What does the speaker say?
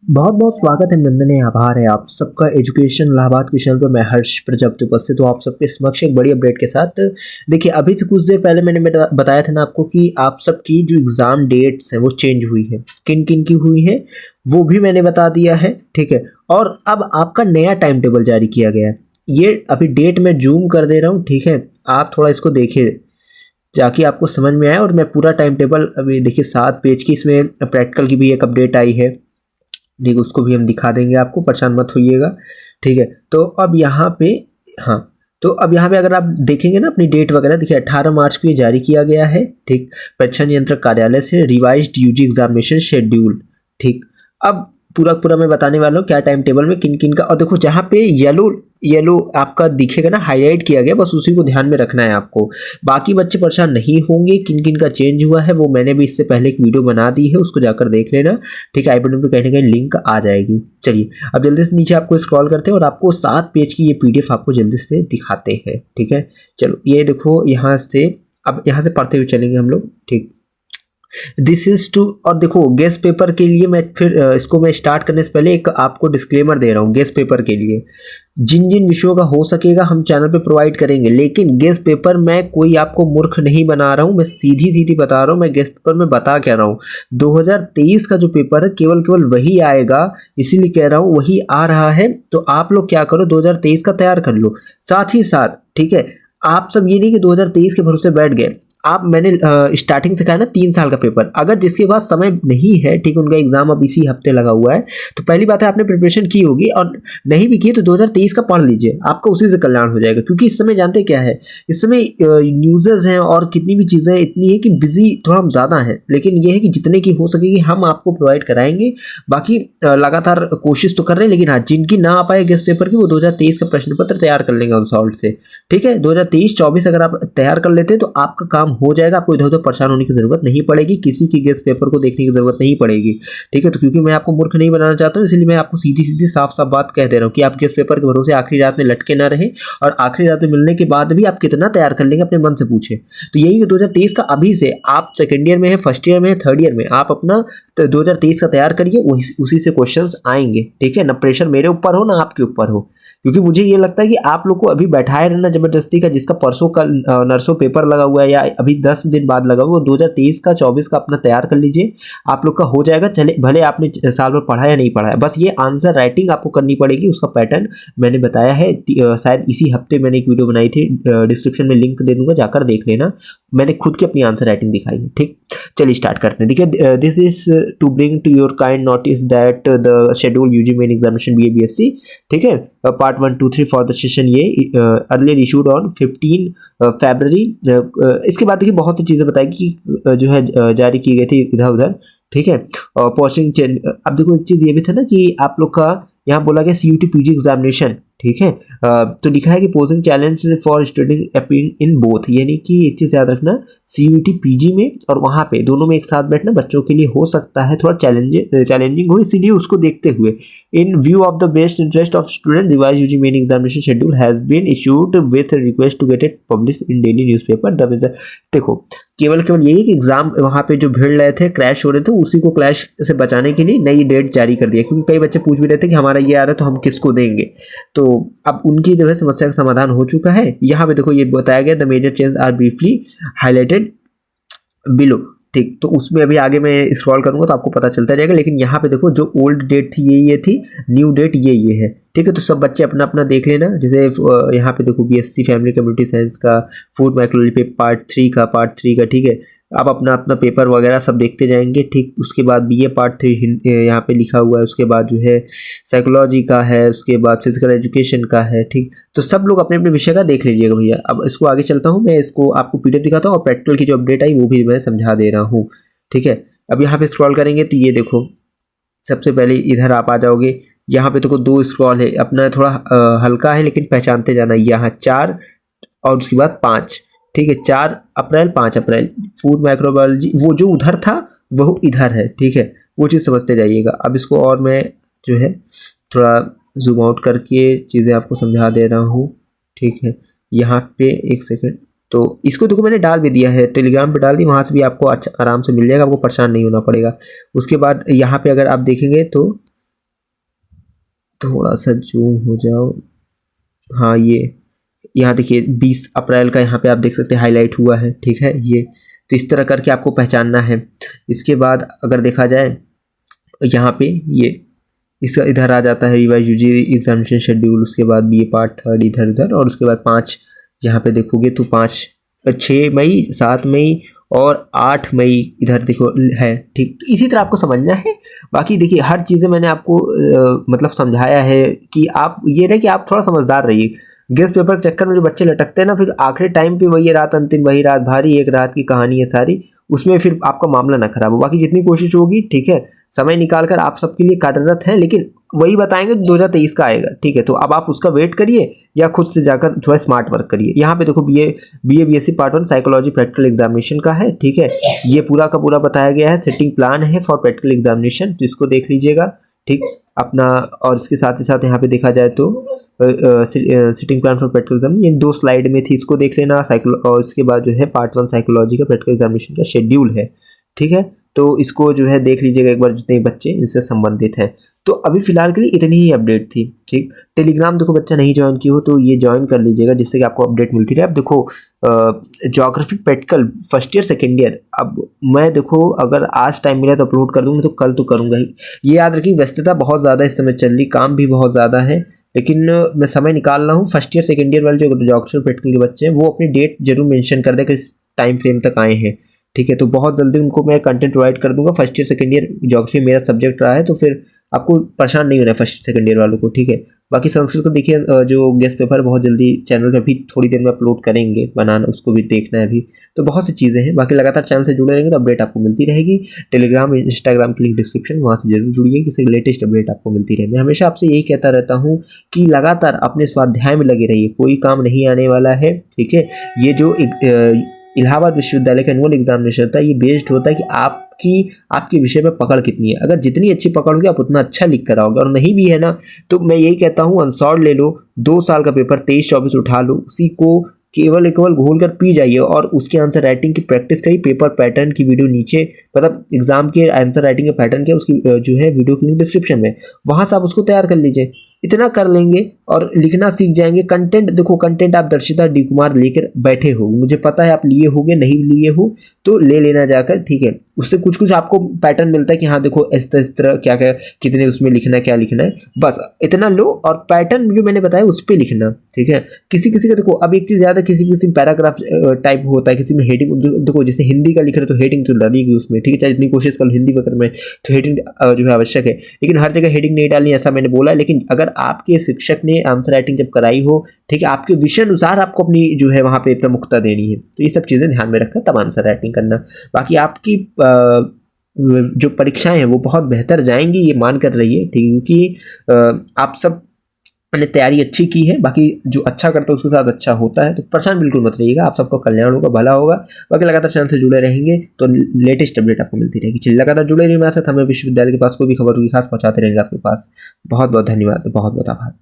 बहुत बहुत स्वागत है, नंदन आभार है आप सबका एजुकेशन इलाहाबाद के चैनल पर। मैं हर्ष प्रजापति उपस्थित हूँ आप सबके समक्ष एक बड़ी अपडेट के साथ। देखिए, अभी से कुछ देर पहले मैंने बताया था ना आपको कि आप सबकी जो एग्ज़ाम डेट्स हैं वो चेंज हुई है। किन किन की हुई है वो भी मैंने बता दिया है, ठीक है। और अब आपका नया टाइम टेबल जारी किया गया है। ये अभी डेट मैं जूम कर दे रहा हूँ, ठीक है। आप थोड़ा इसको देखिए जाके, आपको समझ में आए। और मैं पूरा टाइम टेबल अभी देखिए 7 पेज की, इसमें प्रैक्टिकल की भी एक अपडेट आई है, ठीक, उसको भी हम दिखा देंगे आपको, परेशान मत होइएगा, ठीक है। तो अब यहाँ पे, हाँ, तो अब यहाँ पे अगर आप देखेंगे ना अपनी डेट वगैरह, देखिए 18 मार्च को ये जारी किया गया है, ठीक। परीक्षा नियंत्रक कार्यालय से रिवाइज्ड यूजी एग्जामिनेशन शेड्यूल, ठीक। अब पूरा पूरा मैं बताने वाला हूँ क्या टाइम टेबल में किन किन का। और देखो जहाँ पे येलो येलो आपका दिखेगा ना, हाईलाइट किया गया, बस उसी को ध्यान में रखना है आपको। बाकी बच्चे परेशान नहीं होंगे। किन किन का चेंज हुआ है वो मैंने भी इससे पहले एक वीडियो बना दी है, उसको जाकर देख लेना, ठीक है। आई बटन पे कहीं ना कहीं लिंक आ जाएगी। चलिए अब जल्दी से नीचे आपको स्क्रॉल करते हैं और आपको 7 पेज की ये पीडीएफ आपको जल्दी से दिखाते हैं, ठीक है। चलो ये देखो, यहाँ से अब यहाँ से पढ़ते हुए चलेंगे हम लोग, ठीक। दिस इज टू, और देखो गेस्ट पेपर के लिए मैं फिर इसको मैं स्टार्ट करने से पहले एक आपको डिस्क्लेमर दे रहा हूँ। गेस्ट पेपर के लिए जिन जिन विषयों का हो सकेगा हम चैनल पे प्रोवाइड करेंगे, लेकिन गेस्ट पेपर मैं कोई आपको मूर्ख नहीं बना रहा हूँ, मैं सीधी सीधी बता रहा हूँ। मैं गेस्ट पेपर में बता क्या रहा हूँ, 2023 का जो पेपर है केवल केवल वही आएगा, इसीलिए कह रहा हूँ वही आ रहा है। तो आप लोग क्या करो, 2023 का तैयार कर लो साथ ही साथ, ठीक है। आप सब ये नहीं कि 2023 के भरोसे बैठ गए। आप, मैंने स्टार्टिंग से कहा ना 3 साल का पेपर, अगर जिसके पास समय नहीं है, ठीक, उनका एग्जाम अब इसी हफ्ते लगा हुआ है, तो पहली बात है आपने प्रिपरेशन की होगी, और नहीं भी की तो 2023 का पढ़ लीजिए, आपका उसी से कल्याण हो जाएगा। क्योंकि इस समय जानते क्या है, इस समय न्यूज़ेस हैं और कितनी भी चीज़ें इतनी है कि बिजी थोड़ा हम ज़्यादा हैं, लेकिन ये है कि जितने की हो सकेगी हम आपको प्रोवाइड कराएंगे। बाकी लगातार कोशिश तो कर रहे हैं, लेकिन हाँ, जिनकी ना आ पाए गेस्ट पेपर की वो 2023 का प्रश्न पत्र तैयार कर लेंगे उन सॉल्ट से, ठीक है। 2023-24 अगर आप तैयार कर लेते हैं तो आपका काम हो जाएगा, आपको इधर उधर परेशान होने की जरूरत नहीं पड़ेगी, किसी की गेस्ट पेपर को देखने की जरूरत नहीं पड़ेगी, ठीक है। तो क्योंकि मैं आपको मूर्ख नहीं बनाना चाहता हूँ, इसलिए मैं आपको सीधी सीधी साफ साफ बात कह दे रहा हूँ कि आप गेस्ट पेपर के भरोसे आखिरी रात में लटके ना रहे, और आखिरी रात में मिलने के बाद भी आप कितना तैयार कर लेंगे अपने मन से पूछे। तो यही 2023 का अभी से, आप सेकेंड ईयर में है, फर्स्ट ईयर में है, थर्ड ईयर में, आप अपना 2023 का तैयार करिए, उसी से क्वेश्चन आएंगे, ठीक है ना। प्रेशर मेरे ऊपर हो ना आपके ऊपर हो, क्योंकि मुझे ये लगता है कि आप लोग को अभी बैठाए रहना जबरदस्ती का, जिसका परसों का नरसों पेपर लगा हुआ है या अभी 10 दिन बाद लगा हुआ, 2023 का 24 का अपना तैयार कर लीजिए, आप लोग का हो जाएगा। चले भले आपने साल भर पढ़ा या नहीं पढ़ा है, बस ये आंसर राइटिंग आपको करनी पड़ेगी। उसका पैटर्न मैंने बताया है, शायद इसी हफ्ते मैंने एक वीडियो बनाई थी, डिस्क्रिप्शन में लिंक दे दूंगा, जाकर देख लेना। मैंने खुद की अपनी आंसर राइटिंग दिखाई है, ठीक। चलिए स्टार्ट करते हैं। देखिए, this is to bring to your kind notice that the schedule UG main examination BA BSc, ठीक है, पार्ट 1, 2, 3 फॉर द सेशन ये अर्लियर इशूड ऑन 15 फरवरी। इसके बाद देखिए बहुत सी चीज़ें बताई कि जो है जारी की गई थी इधर उधर, ठीक है। पोस्टिंग चेंज, अब देखो एक चीज़ ये भी था ना कि आप लोग का यहाँ बोला गया CUT PG एग्जामिनेशन, ठीक है। तो लिखा है कि posing challenge for student appearing in both, यानी कि एक चीज़ याद रखना, CUT PG में और वहाँ पे दोनों में एक साथ बैठना बच्चों के लिए हो सकता है थोड़ा चैलेंजिंग हो, इसीलिए उसको देखते हुए in view of the best interest of student revise UG main examination schedule has been issued with request to get it publish in daily newspaper. देखो केवल यही कि एग्जाम वहाँ पे जो भिड़ रहे थे, क्रैश हो रहे थे, उसी को क्रैश से बचाने के लिए नई डेट जारी कर दिया, क्योंकि कई बच्चे पूछ भी रहे थे कि हमारा ये आ रहा है तो हम किसको देंगे। तो अब उनकी जो है समस्या का समाधान हो चुका है। यहाँ पे देखो ये बताया गया, the major change are briefly highlighted below, ठीक। तो उसमें अभी आगे मैं स्क्रॉल करूंगा तो आपको पता चलता जाएगा, लेकिन यहाँ पे देखो जो ओल्ड डेट थी ये थी, न्यू डेट ये है, ठीक है। तो सब बच्चे अपना अपना देख लेना। जैसे यहाँ पे देखो BSc फैमिली कम्युनिटी साइंस का, फूड माइक्रोलॉजी पे पार्ट 3 का, ठीक है। आप अपना अपना पेपर वगैरह सब देखते जाएंगे, ठीक। उसके बाद BA पार्ट 3 यहाँ पे लिखा हुआ है, उसके बाद जो है साइकोलॉजी का है, उसके बाद फिजिकल एजुकेशन का है, ठीक। तो सब लोग अपने अपने विषय का देख लीजिएगा भैया। अब इसको आगे चलता हूँ, मैं इसको आपको PDF दिखाता हूँ और प्रैक्टिकल की जो अपडेट आई वो भी मैं समझा दे रहा हूँ, ठीक है। अब यहाँ पे स्क्रॉल करेंगे तो ये देखो, सबसे पहले इधर आप आ जाओगे, यहाँ पे देखो 2 स्क्रॉल है, अपना थोड़ा हल्का है लेकिन पहचानते जाना, यहाँ 4 और उसके बाद 5, ठीक है। 4 अप्रैल 5 अप्रैल फूड माइक्रोबायोलॉजी, वो जो उधर था वो इधर है, ठीक है, वो चीज़ समझते जाइएगा। अब इसको और मैं जो है थोड़ा जूम आउट करके चीज़ें आपको समझा दे रहा हूँ, ठीक है। यहाँ पे एक सेकेंड, तो इसको देखो मैंने डाल भी दिया है, टेलीग्राम पे डाल दी, वहाँ से भी आपको अच्छा आराम से मिल जाएगा, आपको परेशान नहीं होना पड़ेगा। उसके बाद यहाँ पे अगर आप देखेंगे तो थोड़ा सा जूम हो जाओ। हाँ, ये यहाँ देखिए 20 अप्रैल का यहाँ पे आप देख सकते हैं हाईलाइट हुआ है, ठीक है। ये तो इस तरह करके आपको पहचानना है। इसके बाद अगर देखा जाए यहाँ पे ये इसका इधर आ जाता है रिवाइज यूजी एग्जामिनेशन शेड्यूल, उसके बाद बी ए पार्ट थर्ड इधर उधर, और उसके बाद 5 यहाँ पे देखोगे तो 6 मई 7 मई और 8 मई इधर देखो है, ठीक। इसी तरह आपको समझना है। बाकी देखिए हर चीज़ें मैंने आपको मतलब समझाया है कि आप ये रहे कि आप थोड़ा समझदार रहिए। गेस्ट पेपर के चक्कर में जो बच्चे लटकते हैं ना, फिर आखिरी टाइम पे वही रात अंतिम, वही रात भारी, एक रात की कहानी है सारी, उसमें फिर आपका मामला ना खराब हो। बाकी जितनी कोशिश होगी, ठीक है, समय निकाल कर आप सबके लिए कार्यरत हैं, लेकिन वही बताएंगे 2023 का आएगा, ठीक है। तो अब आप उसका वेट करिए या खुद से जाकर थोड़ा स्मार्ट वर्क करिए। यहाँ पे देखो BSc part 1 psychology practical examination का है, ठीक है। ये पूरा का पूरा बताया गया है, सेटिंग प्लान है फॉर प्रैक्टिकल एग्जामिनेशन, तो इसको देख लीजिएगा, ठीक अपना। और इसके साथ ही साथ यहाँ पे देखा जाए तो sitting plan for practical exam ये 2 स्लाइड में थी, इसको देख लेना। और इसके बाद जो है पार्ट 1 साइकोलॉजी का प्रैक्टिकल एग्जामिनेशन का शेड्यूल है, ठीक है। तो इसको जो है देख लीजिएगा एक बार, जितने बच्चे इनसे संबंधित हैं। तो अभी फिलहाल के लिए इतनी ही अपडेट थी, ठीक। टेलीग्राम देखो बच्चा नहीं ज्वाइन की हो तो ये ज्वाइन कर लीजिएगा, जिससे कि आपको अपडेट मिलती रहे। अब देखो geographic practical first year second year, अब मैं देखो अगर आज टाइम मिला तो अपलोड कर दूंगा, तो कल तो करूँगा ही। ये याद रखिए व्यस्तता बहुत ज़्यादा इस समय चल रही, काम भी बहुत ज़्यादा है, लेकिन मैं समय निकाल रहा हूँ। फर्स्ट ईयर सेकेंड ईयर वाले जो ज्योग्राफिक प्रैक्टिकल के बच्चे हैं वो अपनी डेट जरूर मेंशन कर दें कि इस टाइम फ्रेम तक आए हैं, ठीक है। तो बहुत जल्दी उनको मैं कंटेंट प्रोवाइड कर दूंगा। First year second year geography मेरा सब्जेक्ट रहा है, तो फिर आपको परेशान नहीं होना है फर्स्ट सेकंड ईयर वालों को, ठीक है। बाकी संस्कृत को देखिए जो गेस्ट पेपर बहुत जल्दी चैनल पे भी थोड़ी देर में अपलोड करेंगे, बनाना उसको भी देखना है अभी। तो बहुत सी चीज़ें हैं, बाकी लगातार चैनल से जुड़े रहेंगे तो अपडेट आपको मिलती रहेगी। टेलीग्राम इंस्टाग्राम की लिंक डिस्क्रिप्शन, वहाँ से जरूर जुड़िए, किसी लेटेस्ट अपडेट आपको मिलती रहे। मैं हमेशा आपसे यही कहता रहता हूँ कि लगातार अपने स्वाध्याय में लगे रहिए, कोई काम नहीं आने वाला है, ठीक है। ये जो इलाहाबाद विश्वविद्यालय का एनुअल एग्जामिनेशन होता है, ये बेस्ड होता है कि आपके विषय में पकड़ कितनी है। अगर जितनी अच्छी पकड़ होगी आप उतना अच्छा लिख कर आओगे, और नहीं भी है ना, तो मैं यही कहता हूँ अनसॉल्व ले लो, 2 साल का पेपर 23-24 उठा लो, उसी को केवल घोल कर पी जाइए और उसके आंसर राइटिंग की प्रैक्टिस करिए। पेपर पैटर्न की वीडियो नीचे, मतलब एग्जाम के आंसर राइटिंग का पैटर्न क्या, उसकी जो है वीडियो की लिंक डिस्क्रिप्शन में, वहां से आप उसको तैयार कर लीजिए। इतना कर लेंगे और लिखना सीख जाएंगे। कंटेंट देखो, कंटेंट आप दर्शिता डी कुमार लेकर बैठे हो, मुझे पता है आप लिए होगे, नहीं लिए हो तो ले लेना जाकर, ठीक है। उससे कुछ कुछ आपको पैटर्न मिलता है कि हाँ देखो इस तरह क्या क्या कितने उसमें लिखना है, क्या लिखना है, बस इतना लो और पैटर्न जो मैंने बताया उस पर लिखना, ठीक है। किसी किसी का देखो, अब एक चीज़ ज़्यादा किसी किसी पैराग्राफ टाइप होता है, किसी में हेडिंग, देखो जैसे हिंदी का लिख रहे तो हेडिंग तो डालेगी उसमें, ठीक है। चाहे जितनी कोशिश कर लो हिंदी वगैरह में तो हेडिंग जो है आवश्यक है, लेकिन हर जगह हेडिंग नहीं डालनी, ऐसा मैंने बोला। लेकिन अगर आपके शिक्षक ने आंसर राइटिंग जब कराई हो, ठीक है, आपके विषय अनुसार आपको अपनी जो है वहाँ पे प्रमुखता देनी है, तो ये सब चीज़ें ध्यान में रखकर तब आंसर राइटिंग करना। बाकी आपकी जो परीक्षाएं हैं वो बहुत बेहतर जाएंगी, ये मान कर रहिए, ठीक, क्योंकि आप सब मैंने तैयारी अच्छी की है। बाकी जो अच्छा करता है उसके साथ अच्छा होता है, तो परेशान बिल्कुल मत रहिएगा, आप सबको कल्याण होगा, भला होगा। बाकी लगातार चैनल से जुड़े रहेंगे तो लेटेस्ट अपडेट आपको मिलती रहेगी। चलिए लगातार जुड़े रहिए मेरे साथ, हमें विश्वविद्यालय के पास कोई भी खबर होगी खास पहुंचाते रहेंगे आपके पास। बहुत बहुत धन्यवाद, बहुत बहुत आभार।